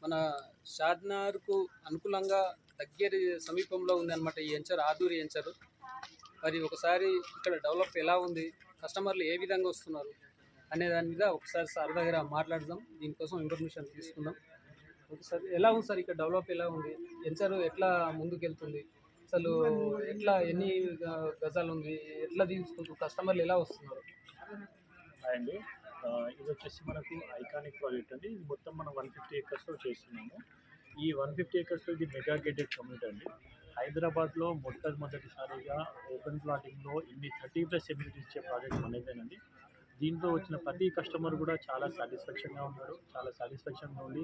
మన షాద్నగర్కు అనుకూలంగా దగ్గరి సమీపంలో ఉందన్నమాట ఈ ఎంచర్ ఆదూరి ఎంచరు. మరి ఒకసారి ఇక్కడ డెవలప్ ఎలా ఉంది, కస్టమర్లు ఏ విధంగా వస్తున్నారు అనే దాని మీద ఒకసారి సార్ దగ్గర మాట్లాడదాం. దీనికోసం ఇన్ఫర్మేషన్ తీసుకుందాం. ఒకసారి ఎలా ఉంది సార్, ఇక్కడ డెవలప్ ఎలా ఉంది, ఎంచరు ఎట్లా ముందుకెళ్తుంది, అసలు ఎట్లా ఎన్ని గజాలు ఉంది, ఎట్లా తీసుకుంటూ కస్టమర్లు ఎలా వస్తున్నారు? అండి ఇది వచ్చేసి మనకు ఐకానిక్ ప్రాజెక్ట్ అండి. ఇది మొత్తం మనం 150 ఏకర్స్లో చేస్తున్నాము. ఈ 150 ఏకర్స్లో ఇది మెగా గేటెడ్ కమ్యూనిటీ అండి. హైదరాబాద్లో మొట్టమొదటిసారిగా ఓపెన్ ప్లాటింగ్లో ఇన్ని 30+ ఎమ్యూనిటీస్ ఇచ్చే ప్రాజెక్ట్ మనదేనండి. దీంట్లో వచ్చిన ప్రతి కస్టమర్ కూడా చాలా సాటిస్ఫాక్షన్గా ఉన్నారు. చాలా సాటిస్ఫాక్షన్గా ఉండి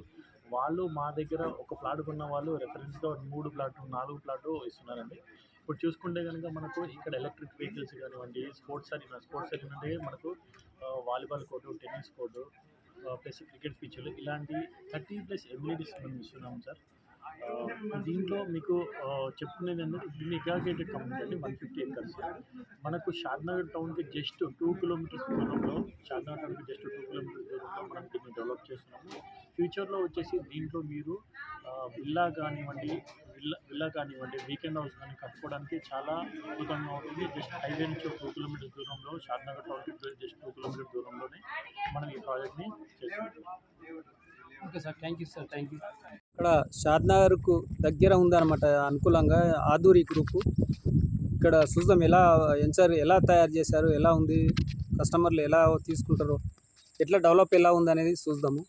వాళ్ళు మా దగ్గర ఒక ప్లాట్ కొన్న వాళ్ళు రెఫరెన్స్గా 3 ప్లాట్లు 4 ప్లాట్లు ఇస్తున్నారండి. ఇప్పుడు చూసుకుంటే కనుక మనకు ఇక్కడ ఎలక్ట్రిక్ వెహికల్స్ కానివ్వండి, స్పోర్ట్స్ అరీనా అంటే మనకు volleyball court, tennis court, plus cricket పిచ్చులు ఇలాంటి 30+ ఎమ్యూనిటీస్ మనం ఇస్తున్నాం సార్. దీంట్లో మీకు చెప్పుకునేది ఏంటంటే ఇది మెగా గేటెడ్ కమ్యూనిటీ అండి. 150 ఏకర్స్ మనకు షాద్నగర్ టౌన్కి జస్ట్ 2 కిలోమీటర్స్ దూరంలో, షాద్నగర్ టౌన్కి జస్ట్ 2 కిలోమీటర్స్ దూరంలో మనం దీన్ని డెవలప్ చేస్తున్నాము. ఫ్యూచర్లో వచ్చేసి దీంట్లో మీరు విల్లా కానివ్వండి, వీకెండ్ హౌస్ కానీ కట్టుకోవడానికి చాలా అద్భుతంగా ఉంటుంది. జస్ట్ హైవే నుంచి ఒక 2 కిలోమీటర్స్ దూరంలో, షాద్నగర్ టౌన్కి జస్ట్ 2 కిలోమీటర్స్ దూరంలోనే మనం ఈ ప్రాజెక్ట్ని చేస్తున్నాం. Okay sir, thank you sir, thank you. ఇక్కడ షాద్నగర్కు దగ్గర ఉందన్నమాట అనుకూలంగా ఆదూరి గ్రూపు. ఇక్కడ చూద్దాం ఎలా ఎంచర్ ఎలా తయారు చేశారు, ఎలా ఉంది, కస్టమర్లు ఎలా తీసుకుంటారు, ఎట్లా డెవలప్ ఎలా ఉంది అనేది చూద్దాము.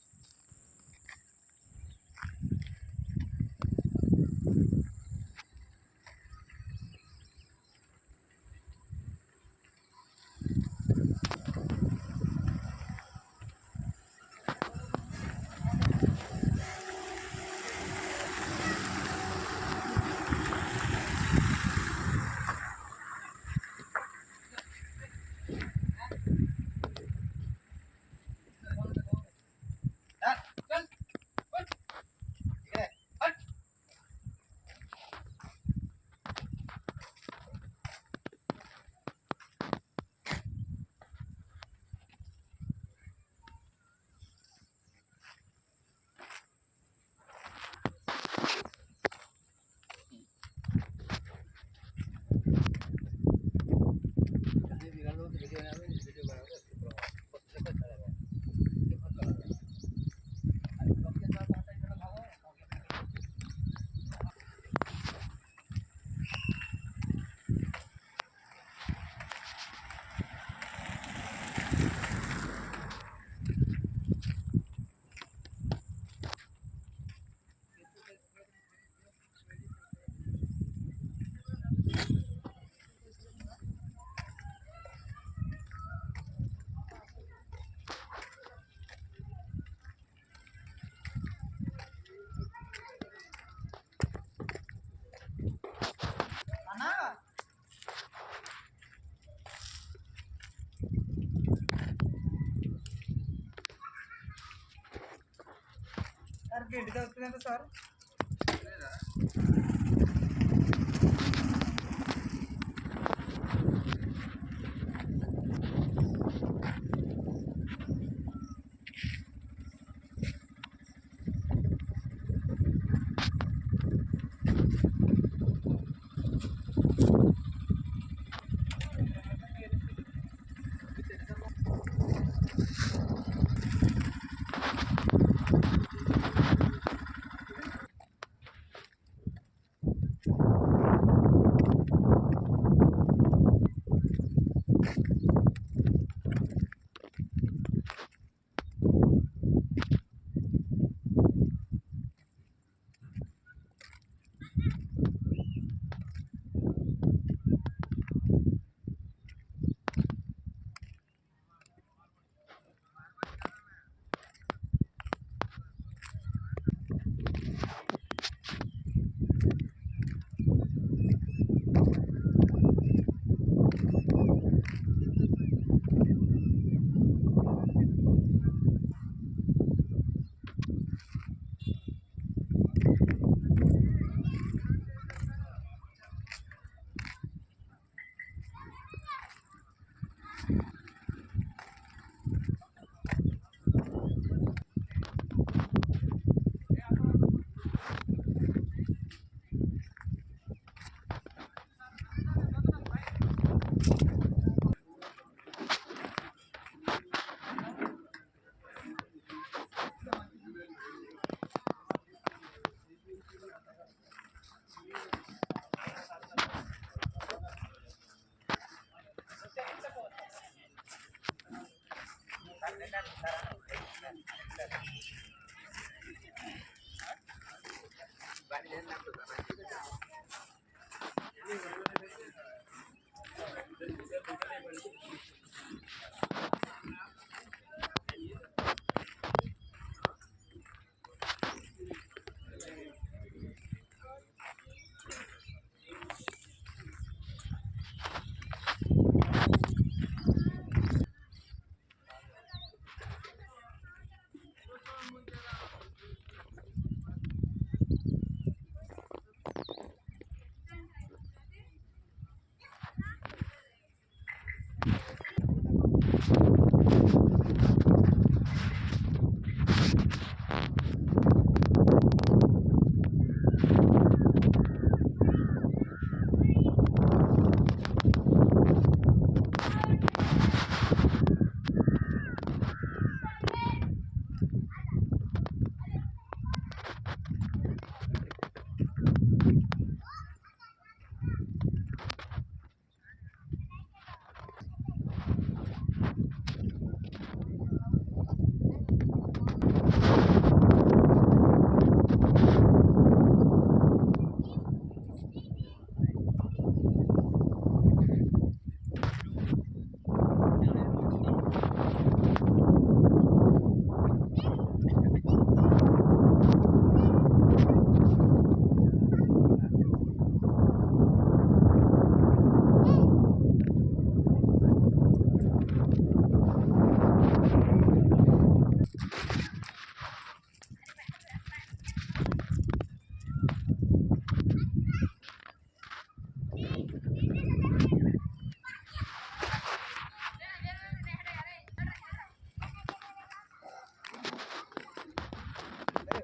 గడ్డి తగ్గుతుందంట సార్.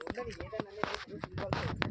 ఉండని ఏదైనా